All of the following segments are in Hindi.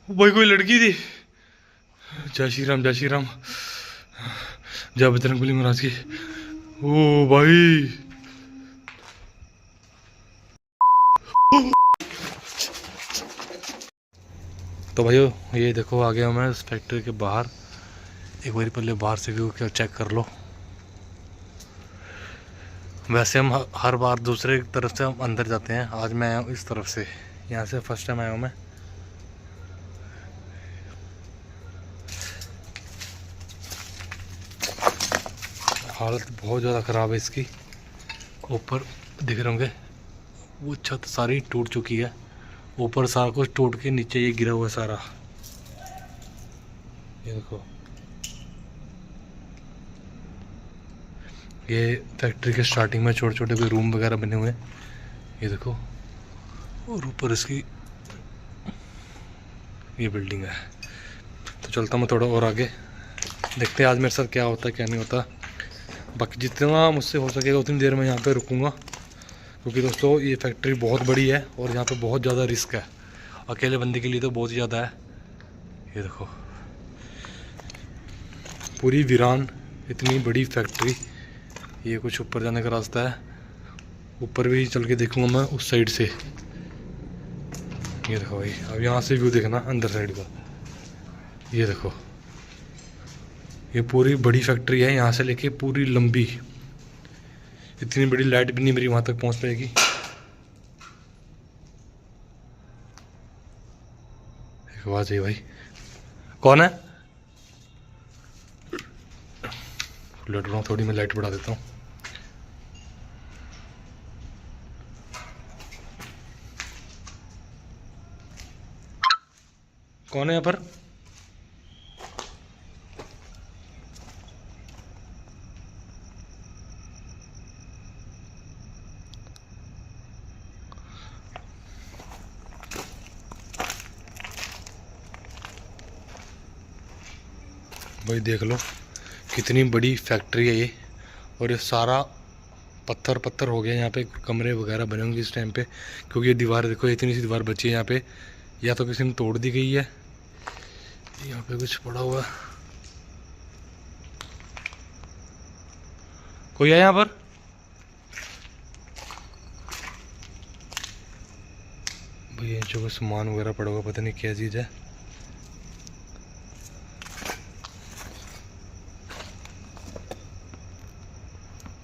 भाई कोई लड़की थी। जय श्री राम, जय श्री राम, जय बजरंगबली महाराज की। ओ भाई, तो भाइयों ये देखो आ गया मैं इस फैक्ट्री के बाहर। एक बार पहले बाहर से व्यू क्या चेक कर लो। वैसे हम हर बार दूसरे तरफ से हम अंदर जाते हैं, आज मैं आया हूँ इस तरफ से। यहाँ से फर्स्ट टाइम आया हूँ मैं। हालत बहुत ज़्यादा ख़राब है इसकी। ऊपर दिख रहे होंगे वो छत सारी टूट चुकी है। ऊपर सारा कुछ टूट के नीचे ये गिरा हुआ है सारा। ये देखो, ये फैक्ट्री के स्टार्टिंग में छोटे छोटे कोई रूम वगैरह बने हुए हैं। ये देखो, और ऊपर इसकी ये बिल्डिंग है। तो चलता मैं थोड़ा और आगे, देखते हैं आज मेरे साथ क्या होता है क्या नहीं होता। बाकी जितना मुझसे हो सकेगा उतनी देर में यहाँ पे रुकूँगा, क्योंकि दोस्तों ये फैक्ट्री बहुत बड़ी है और यहाँ पे बहुत ज़्यादा रिस्क है। अकेले बंदे के लिए तो बहुत ही ज़्यादा है। ये देखो पूरी वीरान, इतनी बड़ी फैक्ट्री। ये कुछ ऊपर जाने का रास्ता है, ऊपर भी चल के देखूँगा मैं उस साइड से। ये देखो भाई, अब यहाँ से व्यू देखना अंदर साइड का। ये देखो, ये पूरी बड़ी फैक्ट्री है, यहाँ से लेके पूरी लंबी। इतनी बड़ी लाइट भी नहीं मेरी वहाँ तक पहुँच पाएगी। आवाज़ है भाई, कौन है? लड़ रहा हूँ, थोड़ी मैं लाइट बढ़ा देता हूँ। कौन है यहाँ पर? भाई देख लो कितनी बड़ी फैक्ट्री है ये। और ये सारा पत्थर पत्थर हो गया। यहाँ पे कमरे वगैरह बने होंगे इस टाइम पे, क्योंकि ये दीवार देखो, इतनी सी दीवार बची है यहाँ पे, या तो किसी ने तोड़ दी गई है। यहाँ पे कुछ पड़ा हुआ है। कोई है यहाँ पर? भैया जो सामान वगैरह पड़ा हुआ, पता नहीं क्या चीज़ है।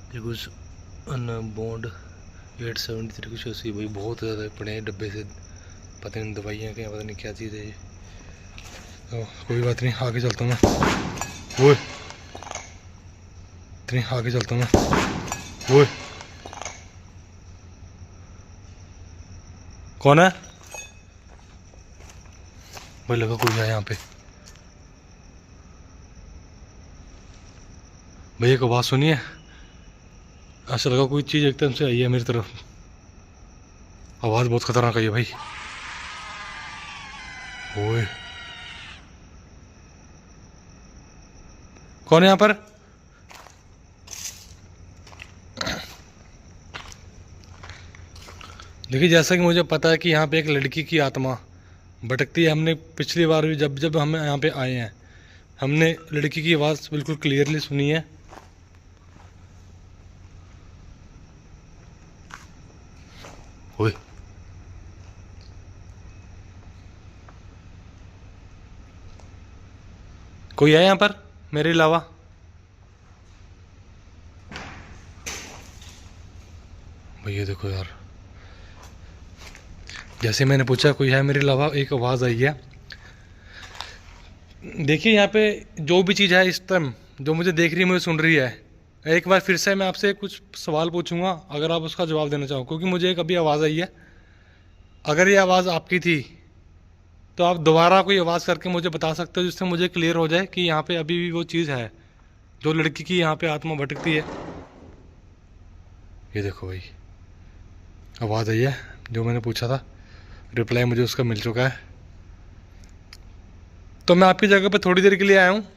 ये कुछ अनबॉन्ड 873 कुछ ऐसी भाई, बहुत ज़्यादा पड़े हैं डब्बे से। पता नहीं दवाइयाँ क्या, पता नहीं क्या चीज़ है ये। तो कोई बात नहीं, आगे चलता हूँ मैं। वो इतनी आगे चलता हूँ मैं। वो कौन है भाई? लगा कोई है यहाँ पे। भैया एक आवाज़ सुनिए, ऐसा लगा कोई चीज़ एकदम से आई है मेरी तरफ। आवाज़ बहुत खतरनाक आई है भाई। ओए, कौन है यहाँ पर? देखिए, जैसा कि मुझे पता है कि यहाँ पे एक लड़की की आत्मा भटकती है। हमने पिछली बार भी जब जब हम यहाँ पे आए हैं, हमने लड़की की आवाज़ बिल्कुल क्लियरली सुनी है। ओए, कोई है यहाँ पर मेरे अलावा? भैया देखो यार, जैसे मैंने पूछा कोई है मेरे अलावा, एक आवाज़ आई है। देखिए यहाँ पे जो भी चीज़ है इस टाइम जो मुझे देख रही है, मुझे सुन रही है। एक बार फिर से मैं आपसे कुछ सवाल पूछूंगा, अगर आप उसका जवाब देना चाहो, क्योंकि मुझे एक अभी आवाज़ आई है। अगर ये आवाज़ आपकी थी तो आप दोबारा कोई आवाज़ करके मुझे बता सकते हो, जिससे मुझे क्लियर हो जाए कि यहाँ पे अभी भी वो चीज़ है जो लड़की की यहाँ पे आत्मा भटकती है। ये देखो भाई, आवाज़ आई है जो मैंने पूछा था, रिप्लाई मुझे उसका मिल चुका है। तो मैं आपकी जगह पे थोड़ी देर के लिए आया हूँ।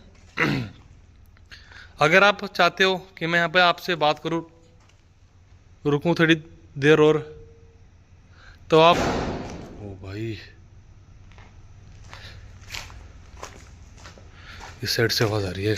अगर आप चाहते हो कि मैं यहाँ पे आपसे बात करूँ, रुकूँ थोड़ी देर और, तो आप। ओ भाई, इस साइड से आवाज़ आ रही है।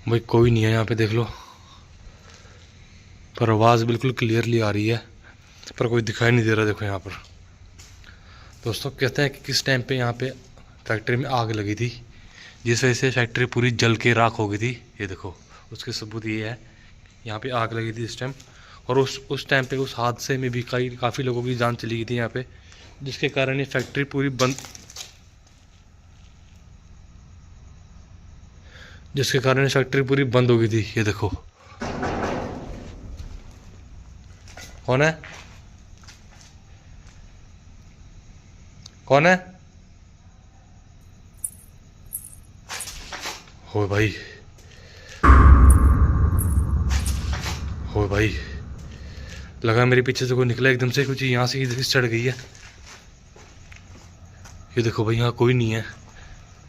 भाई कोई नहीं है यहाँ पे, देख लो, पर आवाज़ बिल्कुल क्लियरली आ रही है, पर कोई दिखाई नहीं दे रहा। देखो यहाँ पर दोस्तों, कहते हैं कि किस टाइम पे यहाँ पे फैक्ट्री में आग लगी थी, जिस वजह से फैक्ट्री पूरी जल के राख हो गई थी। ये देखो, उसके सबूत ये है, यहाँ पे आग लगी थी इस टाइम, और उस टाइम पे उस हादसे में भी काफ़ी लोगों की जान चली गई थी यहाँ पे, जिसके कारण ये फैक्ट्री पूरी बंद, जिसके कारण फैक्ट्री पूरी बंद हो गई थी। ये देखो, कौन है, कौन है? हो भाई, हो भाई, लगा मेरे पीछे से कोई निकला एकदम से, कुछ यहाँ से इधर चढ़ गई है। ये देखो भाई, यहाँ कोई नहीं है।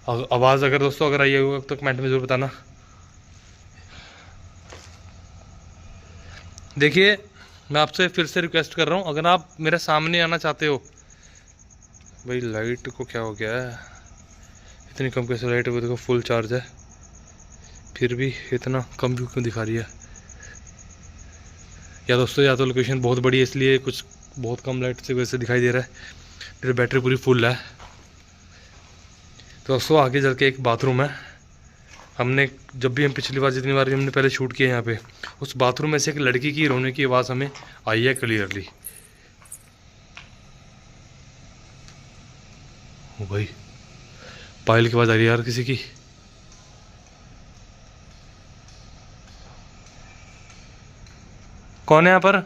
आवाज़ अगर दोस्तों अगर आई होगा तो कमेंट में ज़रूर बताना। देखिए, मैं आपसे फिर से रिक्वेस्ट कर रहा हूँ, अगर आप मेरे सामने आना चाहते हो। भाई लाइट को क्या हो गया है, इतनी कम कैसे लाइट है? देखो फुल चार्ज है, फिर भी इतना कम व्यू क्यों दिखा रही है? या दोस्तों, या तो लोकेशन बहुत बड़ी है इसलिए कुछ बहुत कम लाइट से वैसे दिखाई दे रहा है, फिर बैटरी पूरी फुल है। तो दोस्तों, आगे चल के एक बाथरूम है, हमने जब भी हम पिछली बार जितनी बार हमने पहले शूट किया यहाँ पे, उस बाथरूम में से एक लड़की की रोने की आवाज़ हमें आई है क्लियरली। ओ भाई, पायल की आवाज़ आ रही है यार किसी की। कौन है यहाँ पर?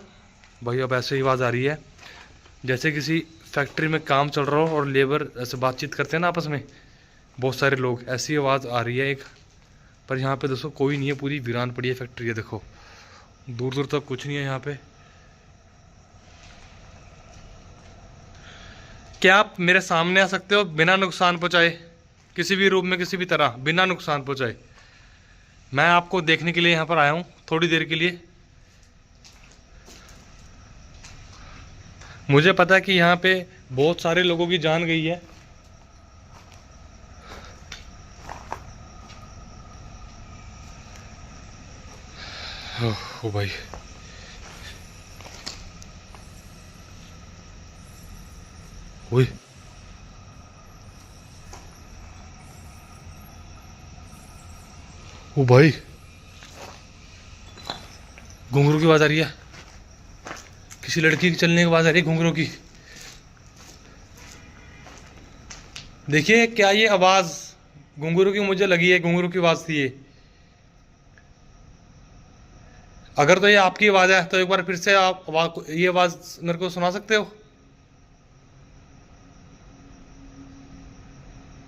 भाई अब ऐसे ही आवाज़ आ रही है जैसे किसी फैक्ट्री में काम चल रहा हो और लेबर ऐसे बातचीत करते हैं ना आपस में, बहुत सारे लोग, ऐसी आवाज़ आ रही है एक। पर यहाँ पे दोस्तों कोई नहीं है, पूरी वीरान पड़ी है फैक्ट्री है। देखो दूर दूर तक कुछ नहीं है यहाँ पे। क्या आप मेरे सामने आ सकते हो बिना नुकसान पहुँचाए, किसी भी रूप में किसी भी तरह बिना नुकसान पहुँचाए? मैं आपको देखने के लिए यहाँ पर आया हूँ थोड़ी देर के लिए। मुझे पता है कि यहाँ पे बहुत सारे लोगों की जान गई है। ओ भाई, ओए, ओ भाई, घुंघरू की आवाज़ आ रही है, किसी लड़की की चलने की आवाज़ आ रही है घुंघरू की। देखिए क्या ये आवाज़ घुंघरू की मुझे लगी है, घुंघरू की आवाज़ थी ये। अगर तो ये आपकी आवाज़ है तो एक बार फिर से आप ये आवाज़ मेरे को सुना सकते हो?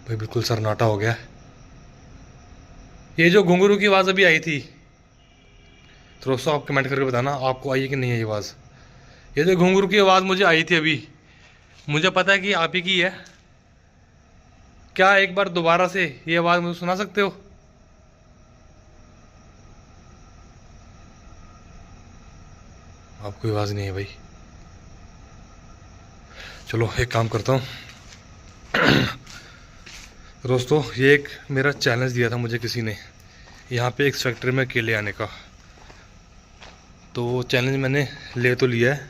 भाई बिल्कुल सन्नाटा हो गया। ये जो घुंघरू की आवाज़ अभी आई थी, तो दोस्तों आप कमेंट करके बताना आपको आई है कि नहीं है ये आवाज़। ये जो घुंघरू की आवाज़ मुझे आई थी अभी, मुझे पता है कि आप ही की है। क्या एक बार दोबारा से ये आवाज़ मुझे सुना सकते हो? आपको आवाज़ नहीं है भाई। चलो एक काम करता हूँ दोस्तों, ये एक मेरा चैलेंज दिया था मुझे किसी ने यहाँ पे एक फैक्ट्री में अकेले आने का, तो चैलेंज मैंने ले तो लिया है,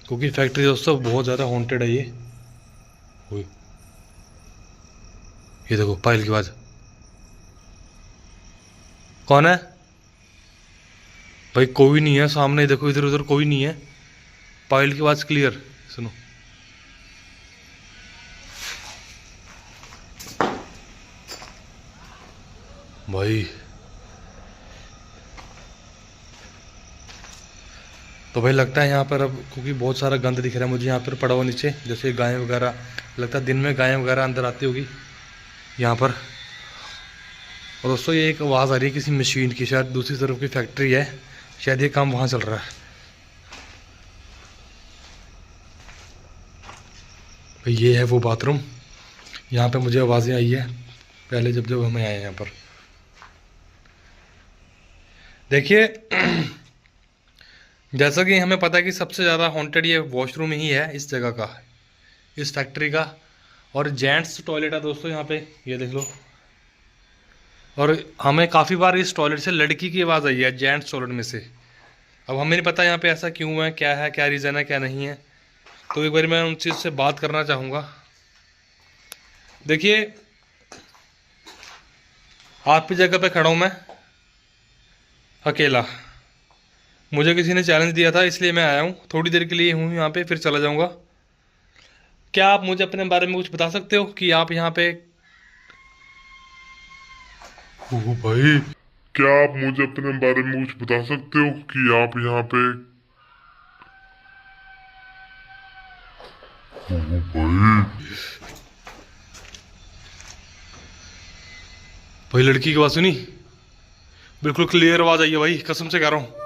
क्योंकि फैक्ट्री दोस्तों बहुत ज़्यादा हॉन्टेड है ये देखो पायल की आवाज़। कौन है? भाई कोई नहीं है सामने, देखो इधर उधर कोई नहीं है। पायल की आवाज़ क्लियर सुनो। भाई तो भाई लगता है यहाँ पर अब, क्योंकि बहुत सारा गंद दिख रहा है मुझे यहाँ पर पड़ा हुआ नीचे, जैसे गायें वगैरह, लगता है दिन में गायें वगैरह अंदर आती होगी यहाँ पर। और दोस्तों ये एक आवाज़ आ रही है किसी मशीन की, शायद दूसरी तरफ की फैक्ट्री है, शायद ये काम वहाँ चल रहा है। भाई ये है वो बाथरूम, यहाँ पे मुझे आवाज़ें आई है पहले जब जब हमें आए यहाँ पर। देखिए जैसा कि हमें पता है कि सबसे ज़्यादा हॉन्टेड ये वॉशरूम ही है इस जगह का, इस फैक्ट्री का। और जेंट्स टॉयलेट है दोस्तों यहाँ पे, ये देख लो। और हमें काफ़ी बार इस टॉयलेट से लड़की की आवाज़ आई है, जेंट्स टॉयलेट में से। अब हमें नहीं पता यहाँ पे ऐसा क्यों है, क्या रीज़न है, क्या नहीं है। तो एक बार मैं उन चीज़ से बात करना चाहूँगा। देखिए आपकी जगह पे खड़ा हूँ मैं अकेला, मुझे किसी ने चैलेंज दिया था इसलिए मैं आया हूँ। थोड़ी देर के लिए हूँ यहाँ पे, फिर चला जाऊँगा। क्या आप मुझे अपने बारे में कुछ बता सकते हो कि आप यहाँ पे? ओह भाई, क्या आप मुझे अपने बारे में कुछ बता सकते हो कि आप यहाँ पे? ओह भाई लड़की की आवाज़ सुनी, बिल्कुल क्लियर आवाज़ आई है भाई, कसम से कह रहा हूँ।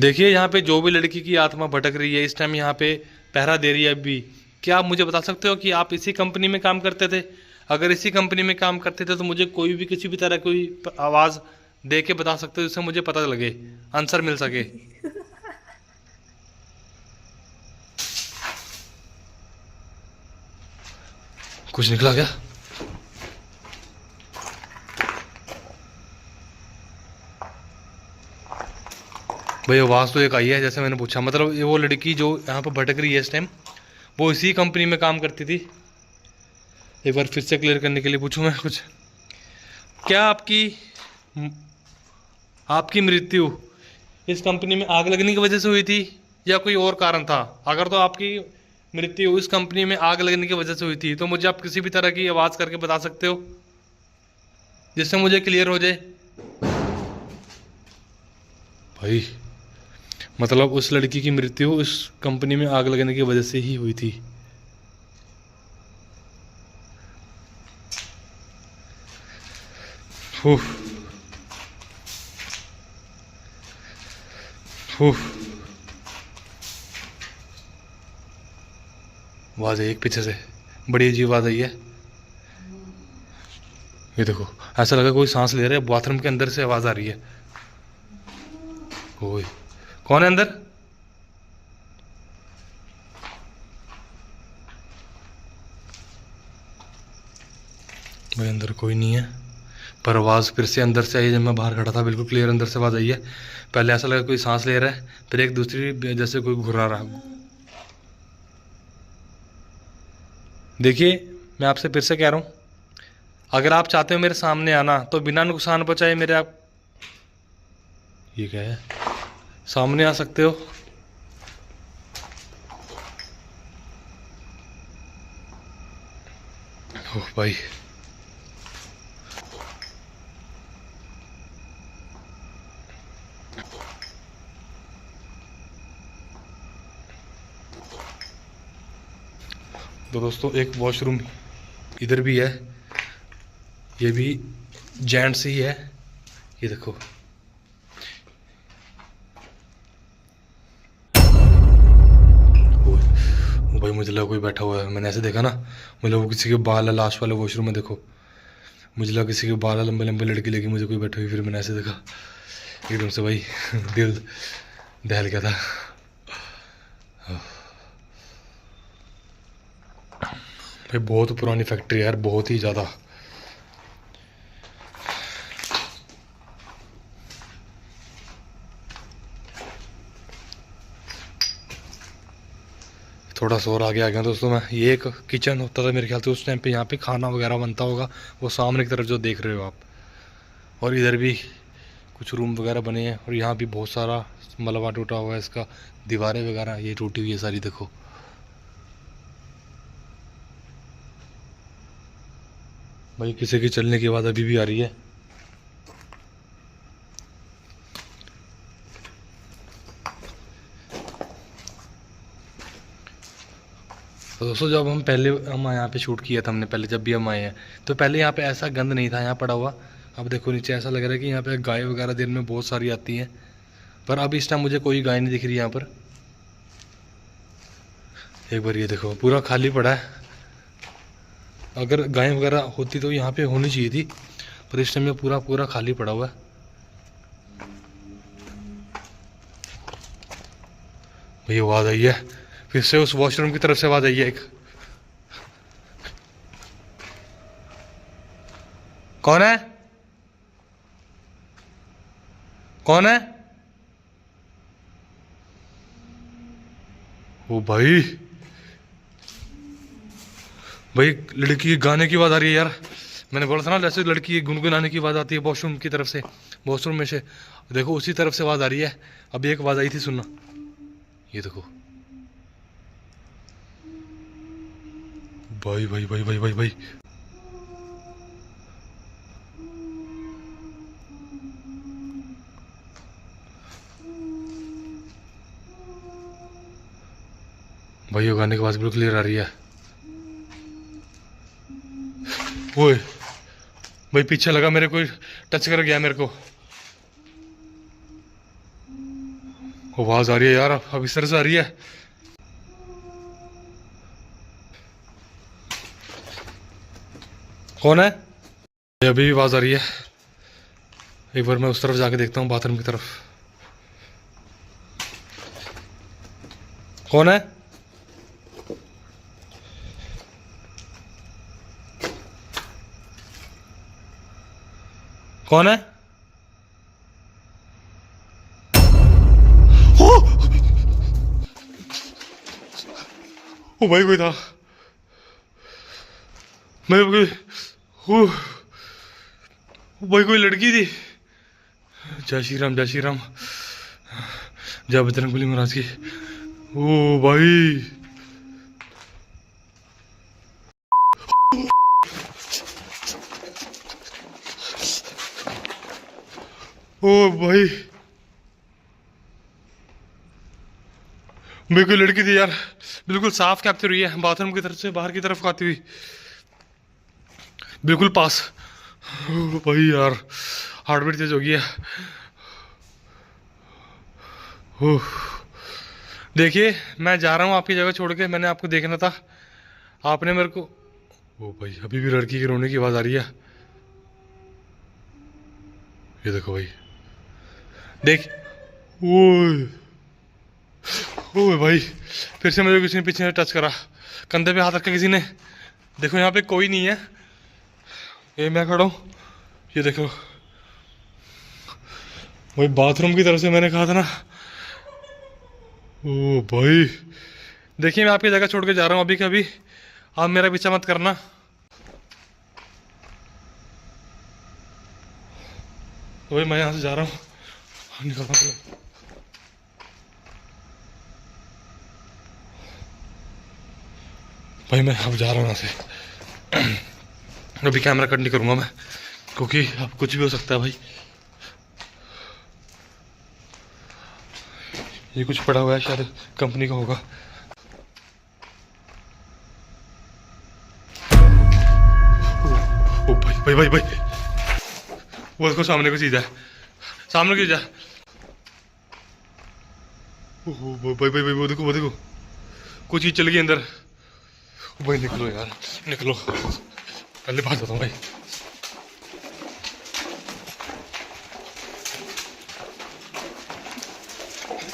देखिए यहाँ पे जो भी लड़की की आत्मा भटक रही है इस टाइम यहाँ पे पहरा दे रही है अभी। क्या आप मुझे बता सकते हो कि आप इसी कंपनी में काम करते थे? अगर इसी कंपनी में काम करते थे तो मुझे कोई भी किसी भी तरह कोई आवाज़ दे के बता सकते हो जिससे मुझे पता लगे, आंसर मिल सके। कुछ निकला क्या? भाई आवाज़ तो एक आई है जैसे मैंने पूछा, मतलब ये वो लड़की जो यहाँ पर भटक रही है इस टाइम वो इसी कंपनी में काम करती थी। एक बार फिर से क्लियर करने के लिए पूछूं मैं कुछ। क्या आपकी मृत्यु इस कंपनी में आग लगने की वजह से हुई थी या कोई और कारण था? अगर तो आपकी मृत्यु इस कंपनी में आग लगने की वजह से हुई थी तो मुझे आप किसी भी तरह की आवाज़ करके बता सकते हो जिससे मुझे क्लियर हो जाए। भाई मतलब उस लड़की की मृत्यु इस कंपनी में आग लगने की वजह से ही हुई थी। उफ, उफ। आवाज़ है एक पीछे से, बड़ी अजीब आवाज़ आई है। ये देखो ऐसा लगा कोई सांस ले रहा है, बाथरूम के अंदर से आवाज़ आ रही है। ओए कौन है अंदर? भाई अंदर कोई नहीं है, पर आवाज़ फिर से अंदर से आई। जब मैं बाहर खड़ा था बिल्कुल क्लियर अंदर से आवाज़ आई है। पहले ऐसा लगा कोई सांस ले रहा है, फिर एक दूसरी जैसे कोई घुरा रहा। देखिए मैं आपसे फिर से कह रहा हूँ, अगर आप चाहते हो मेरे सामने आना तो बिना नुकसान पहुँचाए मेरे आप, ये क्या है, सामने आ सकते हो। ओह भाई तो दोस्तों एक वॉशरूम इधर भी है, ये भी जेंट्स ही है। ये देखो भाई मुझे लगा कोई बैठा हुआ है, मैंने ऐसे देखा ना, मुझे लगा किसी के बाल है लास्ट वाले वॉशरूम में। देखो मुझे लगा किसी के बाल है, लंबे लंबे लड़की लगी मुझे कोई बैठी हुई, फिर मैंने ऐसे देखा एकदम से भाई दिल दहल गया था। भाई बहुत पुरानी फैक्ट्री है यार, बहुत ही ज़्यादा। थोड़ा सा और आगे आ गया दोस्तों मैं। ये एक किचन होता था मेरे ख्याल से उस टाइम पे, यहाँ पे खाना वगैरह बनता होगा, वो सामने की तरफ जो देख रहे हो आप। और इधर भी कुछ रूम वगैरह बने हैं, और यहाँ भी बहुत सारा मलबा टूटा हुआ है इसका, दीवारें वगैरह ये टूटी हुई है सारी। देखो भाई किसी की चलने की आवाज़ अभी भी आ रही है। तो दोस्तों जब हम यहाँ पे शूट किया था हमने पहले, जब भी हम आए हैं तो पहले यहाँ पे ऐसा गंद नहीं था यहाँ पड़ा हुआ। अब देखो नीचे ऐसा लग रहा है कि यहाँ पे गाय वगैरह दिन में बहुत सारी आती हैं, पर अब इस टाइम मुझे कोई गाय नहीं दिख रही यहाँ पर। एक बार ये देखो पूरा खाली पड़ा है। अगर गाय वगैरह होती तो यहाँ पे होनी चाहिए थी, पर इस टाइम में पूरा पूरा खाली पड़ा हुआ है। भाई आवाज़ आई है फिर से, उस वॉशरूम की तरफ से आवाज़ आई है एक। कौन है? कौन है? ओ भाई, भाई लड़की के गाने की आवाज़ आ रही है यार। मैंने बोला था ना जैसे लड़की की गुनगुनाने की आवाज़ आती है वॉशरूम की तरफ से, वॉशरूम में से। देखो उसी तरफ से आवाज़ आ रही है। अभी एक आवाज़ आई थी, सुनना, ये देखो। भाई भाई भाई भाई भाई भाई भाई ये गाने की आवाज़ बिल्कुल क्लियर आ रही है। ओए भाई पीछे लगा मेरे, कोई टच कर गया मेरे को। आवाज़ आ रही है यार, अब इस तरह से आ रही है। कौन है? अभी भी आवाज़ आ रही है। एक बार मैं उस तरफ जाके देखता हूँ, बाथरूम की तरफ। कौन है? कौन है? ओ भाई कोई था, मेरे कोई, ओ भाई कोई लड़की थी। जय श्री राम, जय श्री राम, जय बजरंगबली महाराज की। ओ भाई, ओ भाई मेरी कोई लड़की थी यार, बिल्कुल साफ कैप्चर हुई है, बाथरूम की तरफ से बाहर की तरफ आती हुई, बिल्कुल पास। ओ भाई यार हार्ट बीट तेज हो गई है। ओह देखिए मैं जा रहा हूँ आपकी जगह छोड़ के, मैंने आपको देखना था, आपने मेरे को। ओ भाई अभी भी लड़की के रोने की आवाज़ आ रही है। ये देखो भाई, देख। ओए ओए भाई फिर से मुझे किसी ने पीछे से टच करा, कंधे पे हाथ रखा किसी ने। देखो यहाँ पे कोई नहीं है, ये मैं खड़ा हूँ, ये देखो भाई बाथरूम की तरफ से मैंने कहा था ना। ओ भाई देखिए मैं आपकी जगह छोड़ के जा रहा हूँ अभी के अभी, आप मेरा पीछा मत करना। तो भाई मैं यहाँ से जा रहा हूँ, निकलना पड़ेगा। भाई मैं अब जा रहा हूँ यहाँ से। अभी कैमरा कट नहीं करूँगा मैं, क्योंकि अब कुछ भी हो सकता है भाई। ये कुछ पड़ा हुआ है, शायद कंपनी का होगा। ओ भाई भाई भाई भाई, वो देखो सामने को चीज है, सामने की चीज है। ओहो भाई भाई भाई वो देखो, वो देखो कुछ चीज चल गई अंदर। भाई निकलो यार निकलो, पहले बात बताऊँ भाई।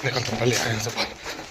निकलता हूँ, पहले आया यहाँ से बाहर।